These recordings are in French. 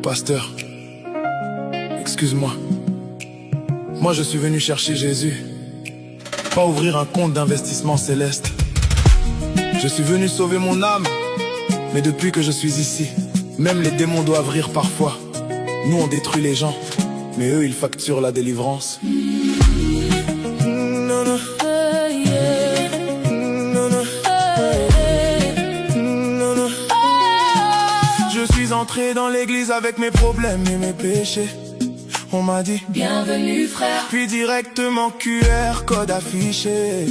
Pasteur, excuse-moi. Moi je suis venu chercher Jésus, pas ouvrir un compte d'investissement céleste. Je suis venu sauver mon âme, mais depuis que je suis ici, même les démons doivent rire parfois. Nous on détruit les gens, mais eux ils facturent la délivrance. Je suis entré dans l'église avec mes problèmes et mes péchés. On m'a dit bienvenue frère, puis directement QR code affiché.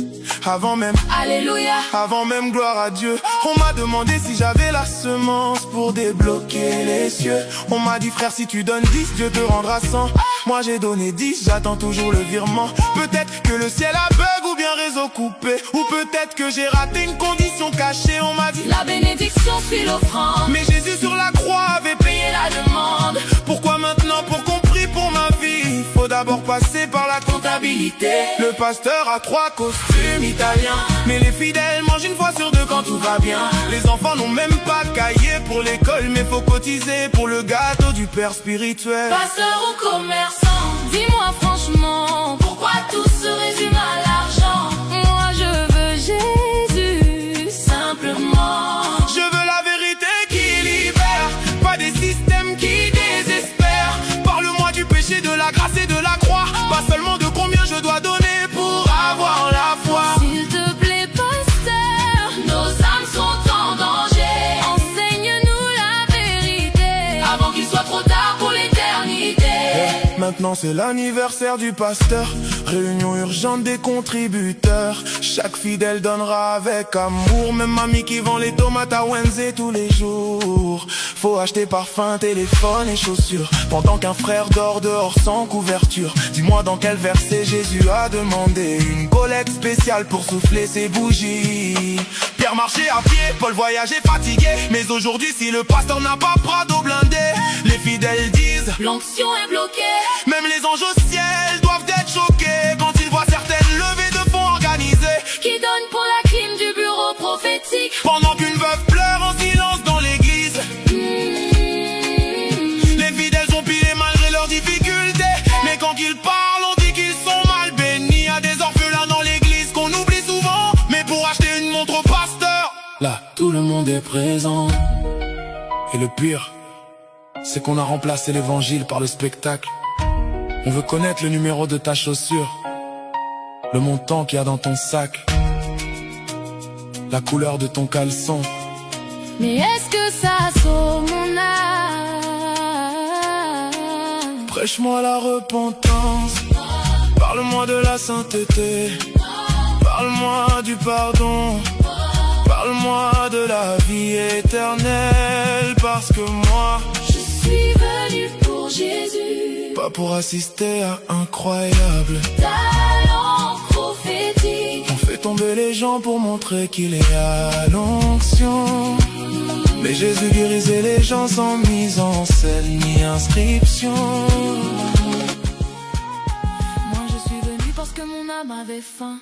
Avant même alléluia, avant même gloire à Dieu. On m'a demandé si j'avais la semence pour débloquer les cieux. On m'a dit frère, si tu donnes 10, Dieu te rendra 100. Moi j'ai donné 10, j'attends toujours le virement. Peut-être que le ciel a bug ou bien réseau coupé, ou peut-être que j'ai raté une condition cachée. On m'a dit la bénédiction suit l'offrande, mais Jésus sur la croix avait payé la demande. Pourquoi maintenant, pour qu'on prie pour ma vie, faut d'abord passer par la Comptabilité. Le pasteur a 3 costumes italiens, mais les fidèles mangent une fois sur 2 quand tout va bien. Les enfants n'ont même pas cahier pour l'école, mais faut cotiser pour le gâteau du père spirituel. Pasteur ou commerçant, dis-moi franchement, pourquoi tout se résume à l'argent? Moi je veux Jésus, simplement. Je veux la vérité qui libère, pas des systèmes qui désespèrent. Parle-moi du péché, de la grâce et de la croix, pas seulement de combien je dois donner pour avoir la foi. S'il te plaît pasteur, nos âmes sont en danger. Enseigne-nous la vérité, avant qu'il soit trop tard pour l'éternité. Maintenant c'est l'anniversaire du pasteur, réunion urgente des contributeurs. Chaque fidèle donnera avec amour, même mamie qui vend les tomates à Wednesday tous les jours. Faut acheter parfum, téléphone et chaussures, pendant qu'un frère dort dehors sans couverture. Dis-moi dans quel verset Jésus a demandé une collecte spéciale pour souffler ses bougies. Pierre marchait à pied, Paul voyageait fatigué, mais aujourd'hui si le pasteur n'a pas Prado blindé, les fidèles disent l'onction est bloquée. Même les anges au ciel doivent être choqués quand ils voient certaines levées de fonds organisées Qui donne pour la clim du bureau prophétique, pendant qu'une veuve pleure en silence dans l'église. Les fidèles sont pillés malgré leurs difficultés, mais quand ils parlent on dit qu'ils sont mal bénis. Y'a des orphelins dans l'église qu'on oublie souvent, mais pour acheter une montre au pasteur, là tout le monde est présent. Et le pire, c'est qu'on a remplacé l'évangile par le spectacle. On veut connaître le numéro de ta chaussure, le montant qu'il y a dans ton sac, la couleur de ton caleçon. mais est-ce que ça sauve mon âme? Prêche-moi la repentance, parle-moi de la sainteté, parle-moi du pardon, parle-moi de la vie éternelle. Parce que moi, Je suis venu pour Jésus, pas pour assister à incroyable. talent prophétique. On fait tomber les gens pour montrer qu'il est à l'onction, mais Jésus guérissait les gens sans mise en scène ni inscription. Moi je suis venu parce que mon âme avait faim.